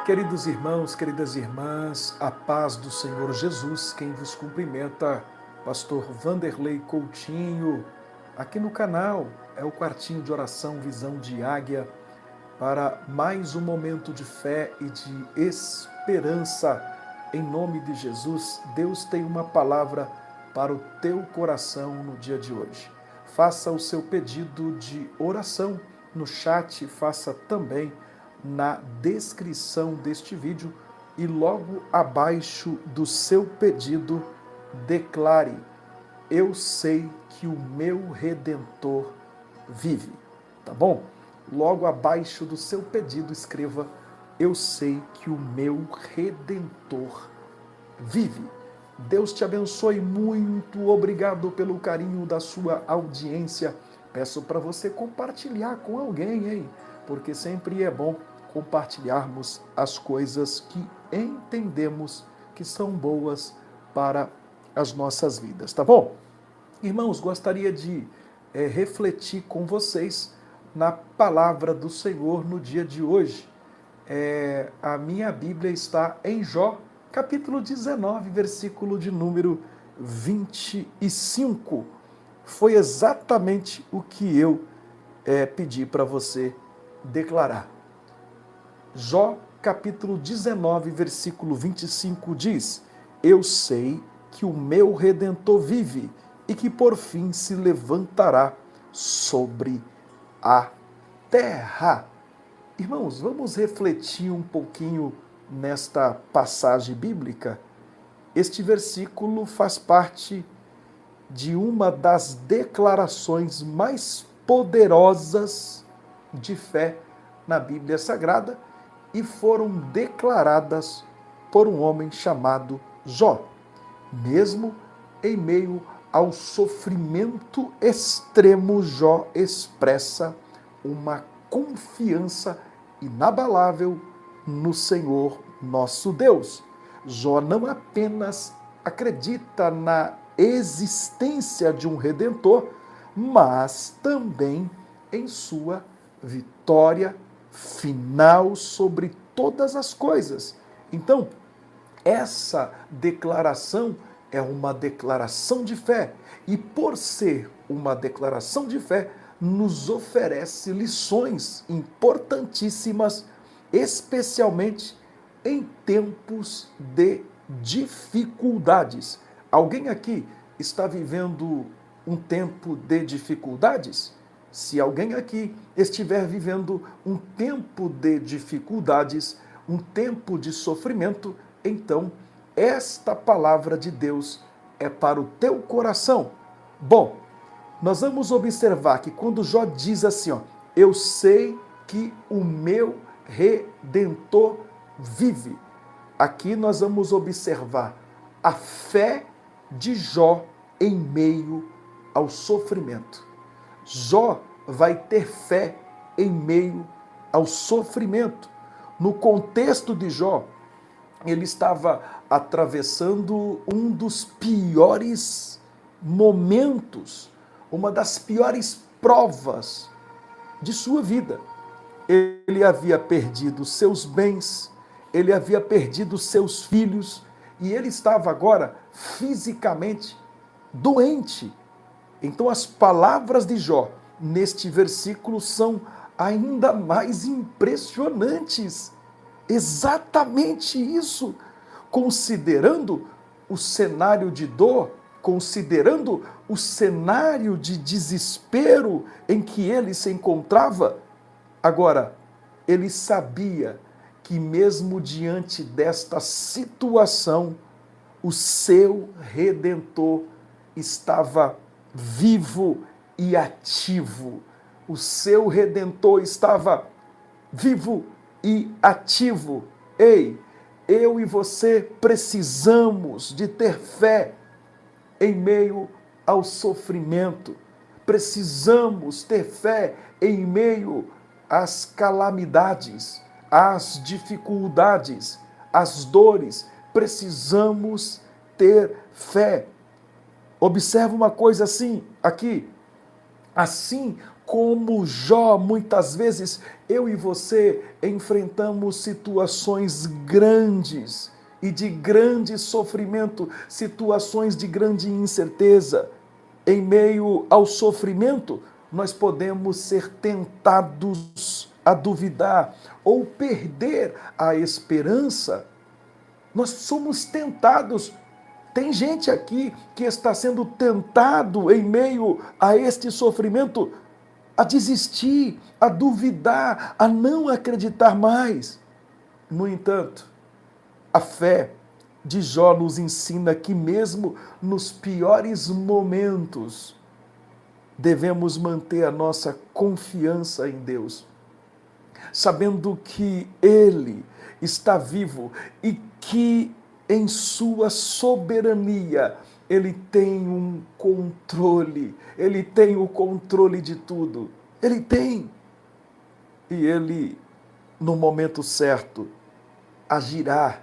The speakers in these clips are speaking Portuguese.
Queridos irmãos, queridas irmãs, a paz do Senhor Jesus, quem vos cumprimenta, pastor Vanderlei Coutinho, aqui no canal, é o quartinho de oração Visão de Águia, para mais um momento de fé e de esperança. Em nome de Jesus, Deus tem uma palavra para o teu coração no dia de hoje. Faça o seu pedido de oração no chat, faça também na descrição deste vídeo e logo abaixo do seu pedido declare: eu sei que o meu Redentor vive. Tá bom? Logo abaixo do seu pedido escreva: eu sei que o meu Redentor vive. Deus te abençoe muito, obrigado pelo carinho da sua audiência. Peço para você compartilhar com alguém, hein? Porque sempre é bom compartilharmos as coisas que entendemos que são boas para as nossas vidas, tá bom? Irmãos, gostaria de refletir com vocês na palavra do Senhor no dia de hoje. A minha Bíblia está em Jó, capítulo 19, versículo de número 25. Foi exatamente o que eu pedi para você declarar. Jó, capítulo 19, versículo 25 diz: eu sei que o meu Redentor vive e que por fim se levantará sobre a terra. Irmãos, vamos refletir um pouquinho nesta passagem bíblica. Este versículo faz parte de uma das declarações mais poderosas de fé na Bíblia Sagrada e foram declaradas por um homem chamado Jó. Mesmo em meio ao sofrimento extremo, Jó expressa uma confiança inabalável no Senhor nosso Deus. Jó não apenas acredita na existência de um Redentor, mas também em sua vitória final sobre todas as coisas. Então, essa declaração é uma declaração de fé, e por ser uma declaração de fé, nos oferece lições importantíssimas, especialmente em tempos de dificuldades. Alguém aqui está vivendo um tempo de dificuldades? Se alguém aqui estiver vivendo um tempo de dificuldades, um tempo de sofrimento, então esta palavra de Deus é para o teu coração. Bom, nós vamos observar que quando Jó diz assim, eu sei que o meu Redentor vive. Aqui nós vamos observar a fé de Jó em meio ao sofrimento. Jó vai ter fé em meio ao sofrimento. No contexto de Jó, ele estava atravessando um dos piores momentos, uma das piores provas de sua vida. Ele havia perdido seus bens, ele havia perdido seus filhos e ele estava agora fisicamente doente. Então as palavras de Jó neste versículo são ainda mais impressionantes. Exatamente isso, considerando o cenário de dor, considerando o cenário de desespero em que ele se encontrava. Agora, ele sabia que mesmo diante desta situação, o seu Redentor estava vivo e ativo. O seu Redentor estava vivo e ativo. Ei, eu e você precisamos de ter fé em meio ao sofrimento. Precisamos ter fé em meio às calamidades, às dificuldades, às dores. Precisamos ter fé. Observa uma coisa assim, aqui. Assim como Jó, muitas vezes eu e você enfrentamos situações grandes e de grande sofrimento, situações de grande incerteza. Em meio ao sofrimento, nós podemos ser tentados a duvidar ou perder a esperança. Nós somos tentados. Tem gente aqui que está sendo tentado em meio a este sofrimento a desistir, a duvidar, a não acreditar mais. No entanto, a fé de Jó nos ensina que mesmo nos piores momentos, devemos manter a nossa confiança em Deus, sabendo que Ele está vivo e que em sua soberania Ele tem um controle, Ele tem o controle de tudo. Ele tem. E Ele, no momento certo, agirá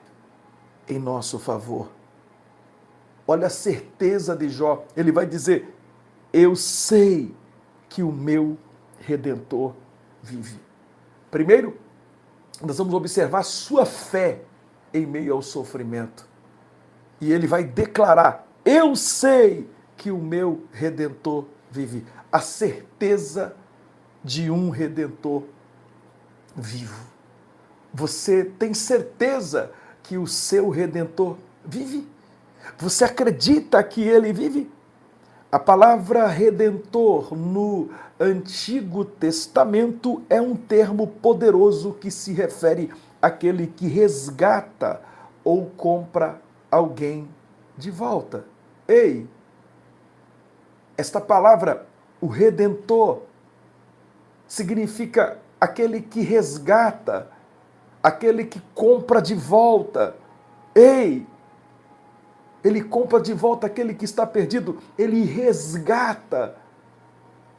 em nosso favor. Olha a certeza de Jó. Ele vai dizer: eu sei que o meu Redentor vive. Primeiro, nós vamos observar sua fé em meio ao sofrimento. E ele vai declarar: eu sei que o meu Redentor vive. A certeza de um Redentor vivo. Você tem certeza que o seu Redentor vive? Você acredita que ele vive? A palavra redentor no Antigo Testamento é um termo poderoso que se refere àquele que resgata ou compra alguém de volta. Ei, esta palavra, o redentor, significa aquele que resgata, aquele que compra de volta. Ei, ele compra de volta aquele que está perdido, ele resgata.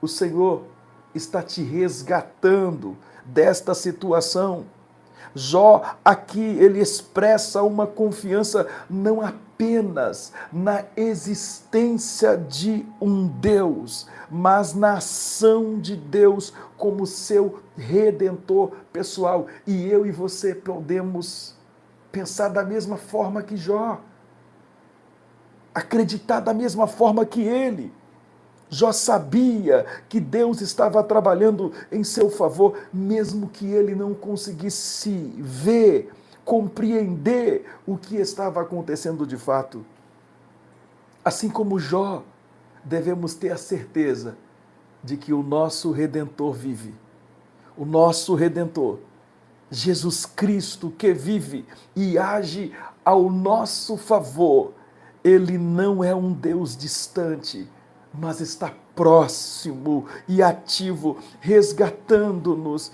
O Senhor está te resgatando desta situação. Jó, aqui, ele expressa uma confiança não apenas na existência de um Deus, mas na ação de Deus como seu redentor pessoal. E eu e você podemos pensar da mesma forma que Jó, acreditar da mesma forma que ele. Jó sabia que Deus estava trabalhando em seu favor, mesmo que ele não conseguisse ver, compreender o que estava acontecendo de fato. Assim como Jó, devemos ter a certeza de que o nosso Redentor vive. O nosso Redentor, Jesus Cristo, que vive e age ao nosso favor, ele não é um Deus distante, mas está próximo e ativo, resgatando-nos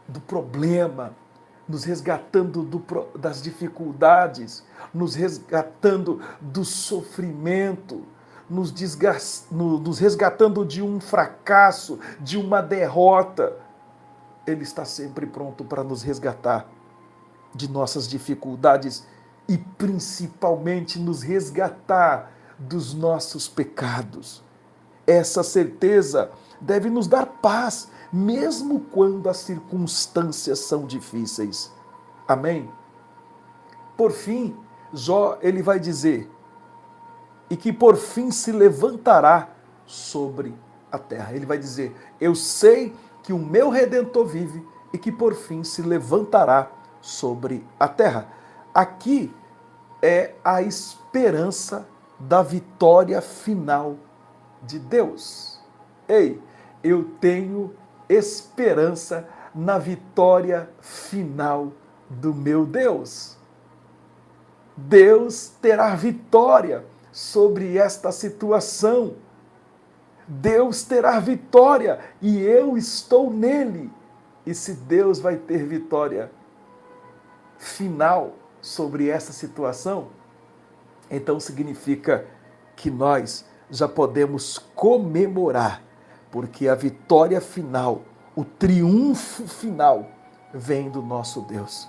do problema, nos resgatando das dificuldades, nos resgatando do sofrimento, nos resgatando de um fracasso, de uma derrota. Ele está sempre pronto para nos resgatar de nossas dificuldades e principalmente nos resgatar dos nossos pecados. Essa certeza deve nos dar paz, mesmo quando as circunstâncias são difíceis. Amém? Por fim, Jó, ele vai dizer, e que por fim se levantará sobre a terra. Ele vai dizer, eu sei que o meu Redentor vive e que por fim se levantará sobre a terra. Aqui é a esperança da vitória final de Deus. Ei, eu tenho esperança na vitória final do meu Deus. Deus terá vitória sobre esta situação. Deus terá vitória e eu estou nele. E se Deus vai ter vitória final sobre essa situação, então significa que nós já podemos comemorar, porque a vitória final, o triunfo final, vem do nosso Deus.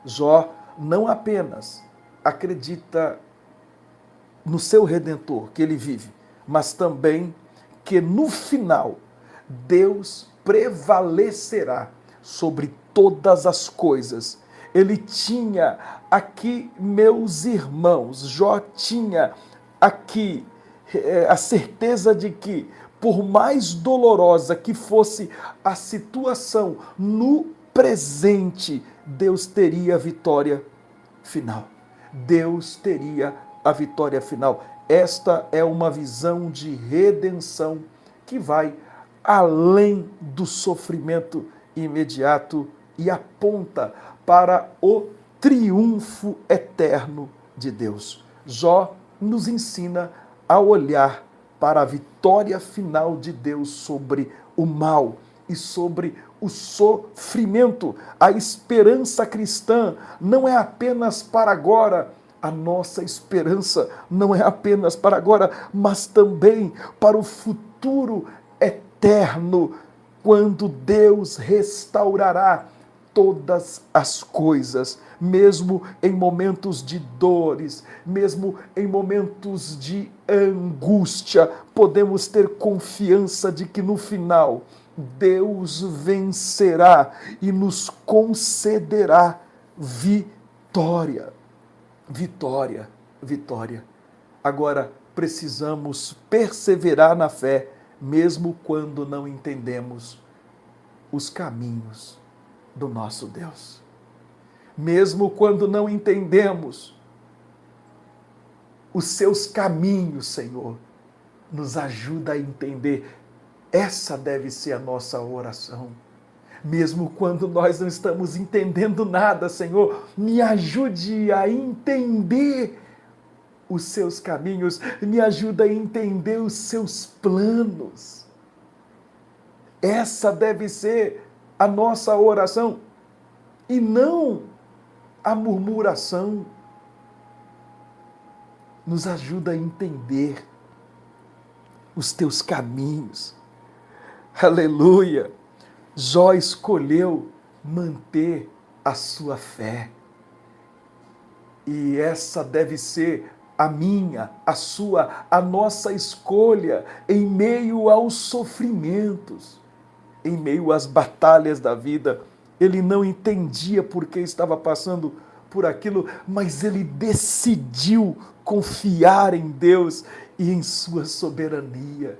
Jó não apenas acredita no seu Redentor, que ele vive, mas também que no final Deus prevalecerá sobre todas as coisas. Ele tinha aqui, meus irmãos, Jó tinha aqui a certeza de que, por mais dolorosa que fosse a situação no presente, Deus teria a vitória final. Deus teria a vitória final. Esta é uma visão de redenção que vai além do sofrimento imediato e aponta para o triunfo eterno de Deus. Jó nos ensina a olhar para a vitória final de Deus sobre o mal e sobre o sofrimento. A esperança cristã não é apenas para agora. A nossa esperança não é apenas para agora, mas também para o futuro eterno, quando Deus restaurará todas as coisas, mesmo em momentos de dores, mesmo em momentos de angústia, podemos ter confiança de que no final Deus vencerá e nos concederá vitória. Vitória, vitória. Agora precisamos perseverar na fé, mesmo quando não entendemos os caminhos do nosso Deus. Mesmo quando não entendemos os seus caminhos, Senhor, nos ajuda a entender. Essa deve ser a nossa oração. Mesmo quando nós não estamos entendendo nada, Senhor, me ajude a entender os seus caminhos, me ajuda a entender os seus planos. Essa deve ser a nossa oração e não a murmuração. Nos ajuda a entender os teus caminhos. Aleluia! Jó escolheu manter a sua fé. E essa deve ser a minha, a sua, a nossa escolha em meio aos sofrimentos, em meio às batalhas da vida. Ele não entendia por que estava passando por aquilo, mas ele decidiu confiar em Deus e em sua soberania.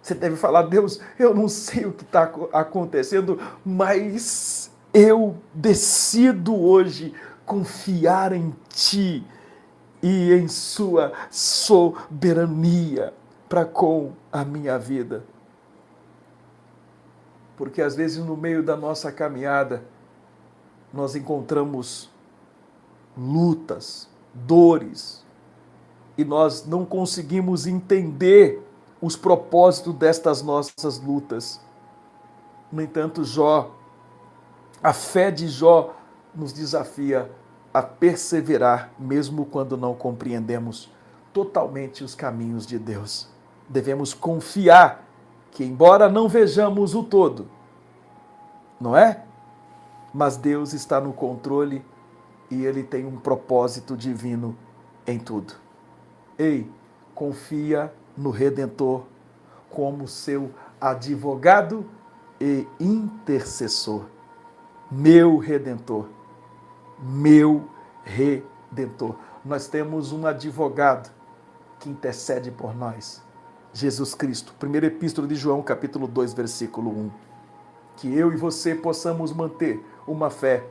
Você deve falar: Deus, eu não sei o que está acontecendo, mas eu decido hoje confiar em Ti e em sua soberania para com a minha vida. Porque às vezes no meio da nossa caminhada nós encontramos lutas, dores, e nós não conseguimos entender os propósitos destas nossas lutas. No entanto, a fé de Jó nos desafia a perseverar, mesmo quando não compreendemos totalmente os caminhos de Deus. Devemos confiar que, embora não vejamos o todo, não é? Mas Deus está no controle e Ele tem um propósito divino em tudo. Ei, confia no Redentor como seu advogado e intercessor. Meu Redentor, meu Redentor. Nós temos um advogado que intercede por nós, Jesus Cristo. Primeira Epístola de João, capítulo 2, versículo 1. Que eu e você possamos manter uma fé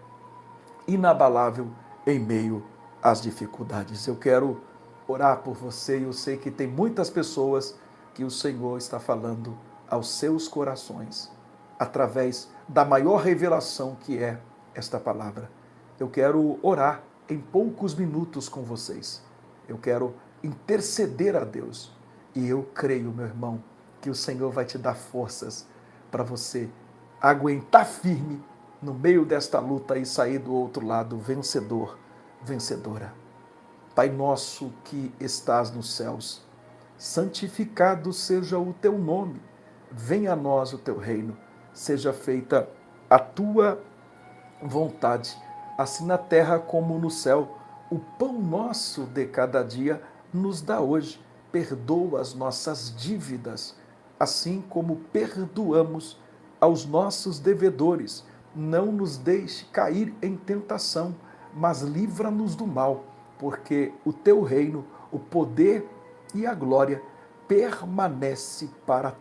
inabalável em meio às dificuldades. Eu quero orar por você e eu sei que tem muitas pessoas que o Senhor está falando aos seus corações através da maior revelação que é esta palavra. Eu quero orar em poucos minutos com vocês. Eu quero interceder a Deus e eu creio, meu irmão, que o Senhor vai te dar forças para você aguentar firme no meio desta luta e sair do outro lado vencedor, vencedora. Pai nosso que estás nos céus, santificado seja o teu nome, venha a nós o teu reino, seja feita a tua vontade, assim na terra como no céu. O pão nosso de cada dia nos dá hoje, perdoa as nossas dívidas, assim como perdoamos aos nossos devedores. Não nos deixe cair em tentação, mas livra-nos do mal, porque o teu reino, o poder e a glória permanece para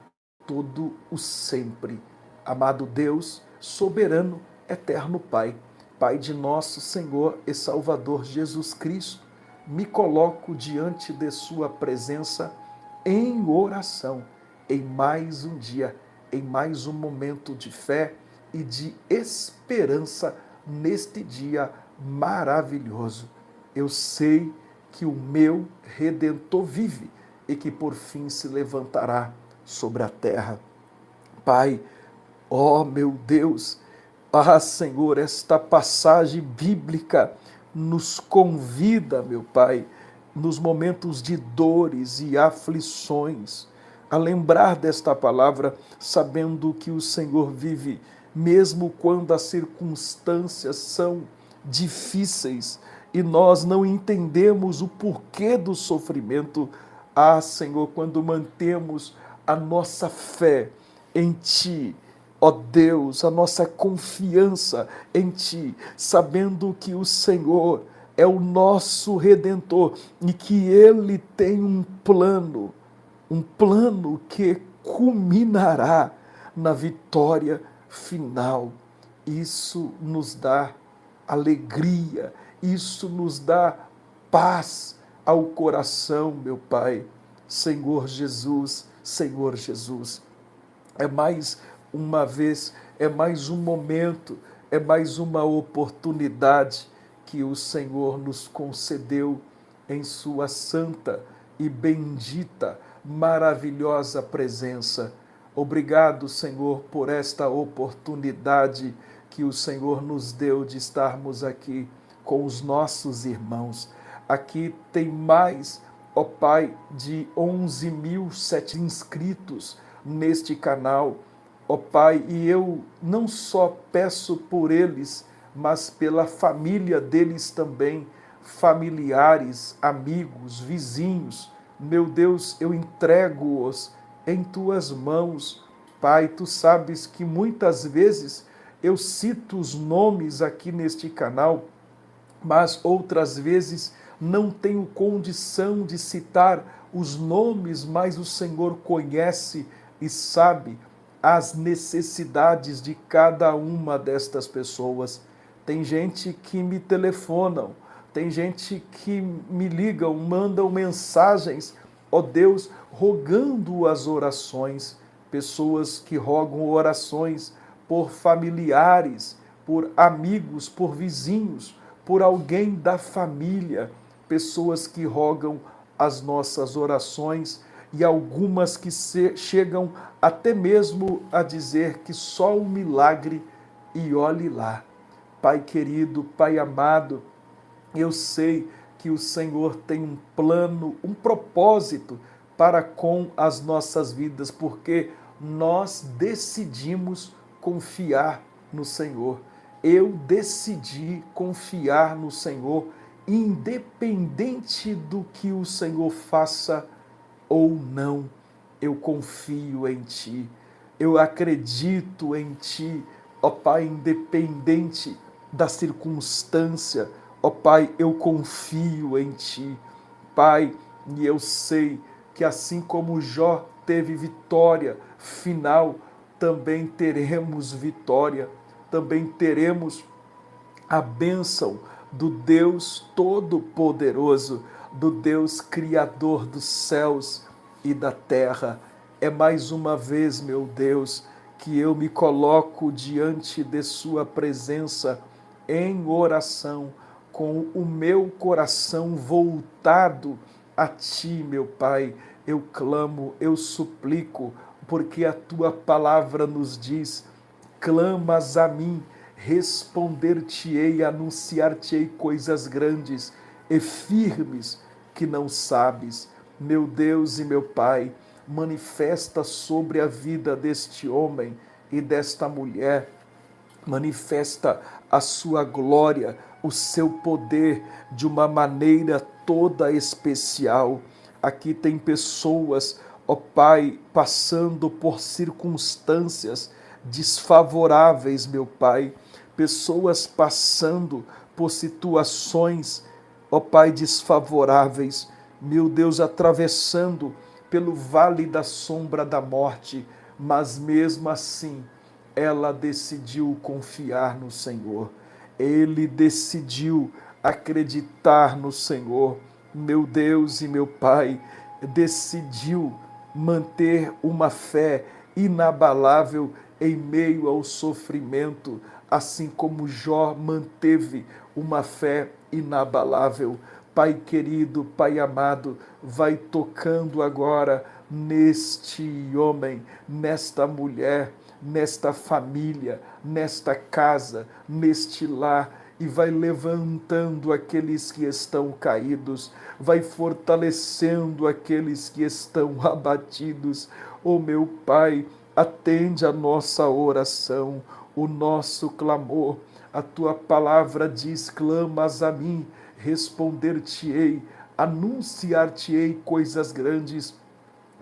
todo o sempre. Amado Deus, soberano, eterno Pai, Pai de nosso Senhor e Salvador Jesus Cristo, me coloco diante de Sua presença em oração, em mais um dia, em mais um momento de fé e de esperança neste dia maravilhoso. Eu sei que o meu Redentor vive e que por fim se levantará sobre a terra. Pai, ó meu Deus, Senhor, esta passagem bíblica nos convida, meu Pai, nos momentos de dores e aflições, a lembrar desta palavra, sabendo que o Senhor vive, mesmo quando as circunstâncias são difíceis e nós não entendemos o porquê do sofrimento. Senhor, quando mantemos a nossa fé em Ti, ó Deus, a nossa confiança em Ti, sabendo que o Senhor é o nosso Redentor e que Ele tem um plano que culminará na vitória final. Isso nos dá alegria, isso nos dá paz ao coração, meu Pai. Senhor Jesus, Senhor Jesus. É mais uma vez, é mais um momento, é mais uma oportunidade que o Senhor nos concedeu em Sua santa e bendita, maravilhosa presença. Obrigado, Senhor, por esta oportunidade que o Senhor nos deu de estarmos aqui com os nossos irmãos. Aqui tem mais, ó Pai, de 11.700 inscritos neste canal, ó Pai, e eu não só peço por eles, mas pela família deles também, familiares, amigos, vizinhos. Meu Deus, eu entrego-os em Tuas mãos. Pai, Tu sabes que muitas vezes eu cito os nomes aqui neste canal, mas outras vezes não tenho condição de citar os nomes, mas o Senhor conhece e sabe as necessidades de cada uma destas pessoas. Tem gente que me telefonam, tem gente que me ligam, mandam mensagens, ó Deus, rogando as orações, pessoas que rogam orações por familiares, por amigos, por vizinhos, por alguém da família, pessoas que rogam as nossas orações e algumas que chegam até mesmo a dizer que só um milagre e olhe lá. Pai querido, Pai amado, eu sei que o Senhor tem um plano, um propósito para com as nossas vidas, porque nós decidimos confiar no Senhor. Eu decidi confiar no Senhor, independente do que o Senhor faça ou não. Eu confio em Ti, eu acredito em Ti, ó Pai, independente da circunstância, ó Pai, eu confio em Ti, Pai, e eu sei que assim como Jó teve vitória final, também teremos vitória, também teremos a bênção do Deus Todo-Poderoso, do Deus Criador dos céus e da terra. É mais uma vez, meu Deus, que eu me coloco diante de Sua presença em oração, com o meu coração voltado a Ti, meu Pai. Eu clamo, eu suplico, porque a Tua palavra nos diz: clamas a mim, responder-te-ei, anunciar-te-ei coisas grandes e firmes que não sabes. Meu Deus e meu Pai, manifesta sobre a vida deste homem e desta mulher, manifesta a sua glória, o seu poder de uma maneira toda especial. Aqui tem pessoas, ó Pai, passando por circunstâncias desfavoráveis, meu Pai. Pessoas passando por situações, ó Pai, desfavoráveis. Meu Deus, atravessando pelo vale da sombra da morte, mas mesmo assim, ela decidiu confiar no Senhor. Ele decidiu acreditar no Senhor. Meu Deus e meu Pai, decidiu manter uma fé inabalável em meio ao sofrimento, assim como Jó manteve uma fé inabalável. Pai querido, Pai amado, vai tocando agora neste homem, nesta mulher, nesta família, nesta casa, neste lar, e vai levantando aqueles que estão caídos, vai fortalecendo aqueles que estão abatidos. Oh meu Pai, atende a nossa oração, o nosso clamor. A tua palavra diz: clamas a mim, responder-te-ei, anunciar-te-ei coisas grandes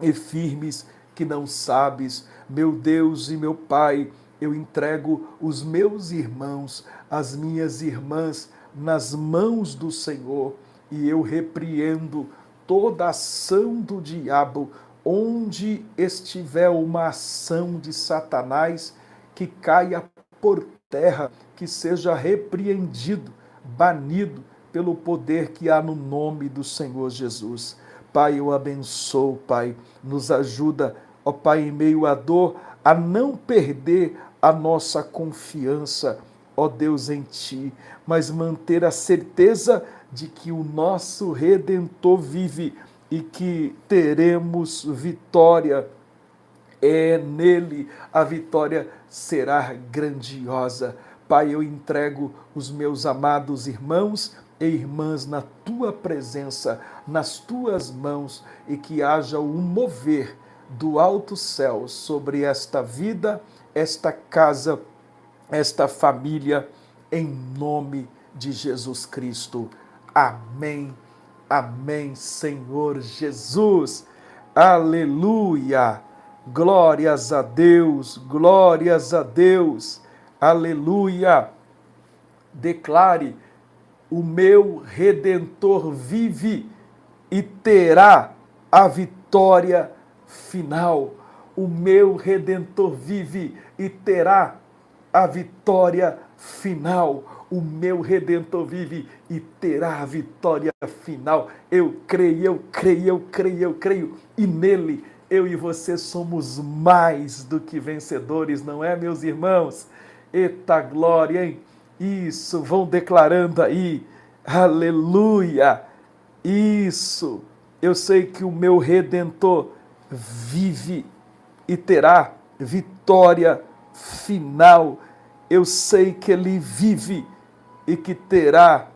e firmes que não sabes. Meu Deus e meu Pai, eu entrego os meus irmãos, as minhas irmãs nas mãos do Senhor, e eu repreendo toda ação do diabo. Onde estiver uma ação de Satanás, que caia por terra, que seja repreendido, banido pelo poder que há no nome do Senhor Jesus. Pai, eu abençoo, Pai, nos ajuda, ó Pai, em meio à dor, a não perder a nossa confiança, ó Deus, em Ti, mas manter a certeza de que o nosso Redentor vive e que teremos vitória. É nele, a vitória será grandiosa. Pai, eu entrego os meus amados irmãos e irmãs na tua presença, nas tuas mãos, e que haja um mover do alto céu sobre esta vida, esta casa, esta família, em nome de Jesus Cristo. Amém. Amém, Senhor Jesus. Aleluia. Glórias a Deus, glórias a Deus. Aleluia. Declare: o meu Redentor vive e terá a vitória final. O meu Redentor vive e terá a vitória final. O meu Redentor vive e terá a vitória final. Eu creio, eu creio, eu creio, eu creio. E nele, eu e você somos mais do que vencedores, não é, meus irmãos? Eita glória, hein? Isso, vão declarando aí. Aleluia! Isso! Eu sei que o meu Redentor vive e terá vitória final. Eu sei que ele vive e que terá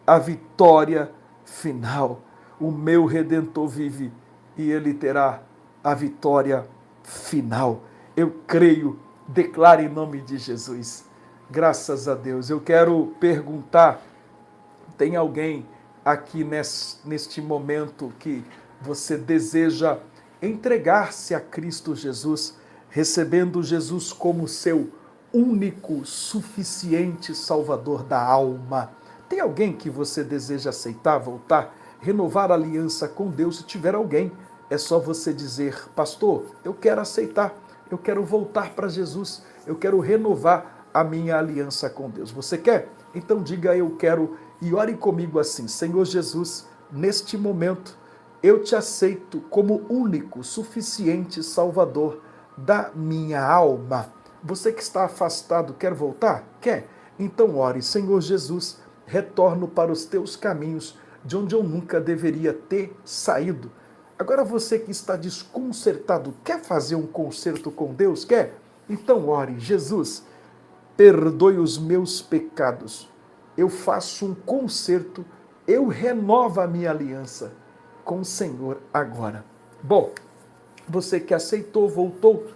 a vitória final. O meu Redentor vive e ele terá a vitória final. Eu creio, declaro em nome de Jesus. Graças a Deus. Eu quero perguntar: tem alguém aqui neste momento que você deseja entregar-se a Cristo Jesus, recebendo Jesus como seu único, suficiente Salvador da alma? Tem alguém que você deseja aceitar, voltar, renovar a aliança com Deus? Se tiver alguém, é só você dizer: pastor, eu quero aceitar, eu quero voltar para Jesus, eu quero renovar a minha aliança com Deus. Você quer? Então diga: eu quero, e ore comigo assim: Senhor Jesus, neste momento eu te aceito como único, suficiente Salvador da minha alma. Você que está afastado, quer voltar? Quer? Então ore: Senhor Jesus, retorno para os teus caminhos, de onde eu nunca deveria ter saído. Agora você que está desconcertado, quer fazer um concerto com Deus? Quer? Então ore: Jesus, perdoe os meus pecados. Eu faço um concerto, eu renovo a minha aliança com o Senhor agora. Bom, você que aceitou, voltou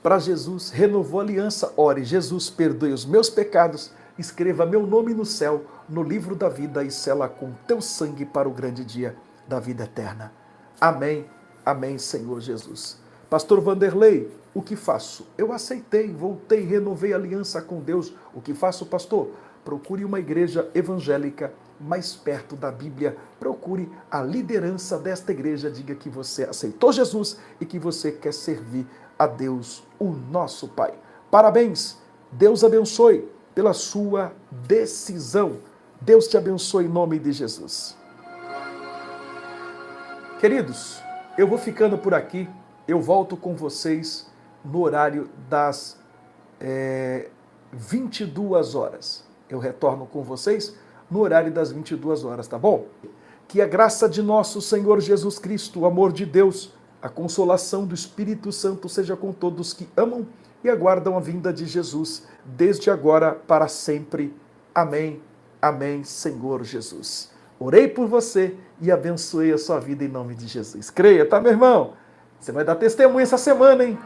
para Jesus, renovou a aliança, ore: Jesus, perdoe os meus pecados, escreva meu nome no céu, no livro da vida, e sela com teu sangue para o grande dia da vida eterna. Amém, amém, Senhor Jesus. Pastor Vanderlei, o que faço? Eu aceitei, voltei, renovei a aliança com Deus. O que faço, pastor? Procure uma igreja evangélica mais perto da Bíblia. Procure a liderança desta igreja. Diga que você aceitou Jesus e que você quer servir a Deus, o nosso Pai. Parabéns, Deus abençoe pela sua decisão. Deus te abençoe em nome de Jesus. Queridos, eu vou ficando por aqui. Eu volto com vocês no horário das 22 horas. Eu retorno com vocês no horário das 22 horas, tá bom? Que a graça de nosso Senhor Jesus Cristo, o amor de Deus, a consolação do Espírito Santo seja com todos que amam e aguardam a vinda de Jesus, desde agora para sempre. Amém, amém, Senhor Jesus. Orei por você e abençoei a sua vida em nome de Jesus. Creia, tá, meu irmão? Você vai dar testemunho essa semana, hein?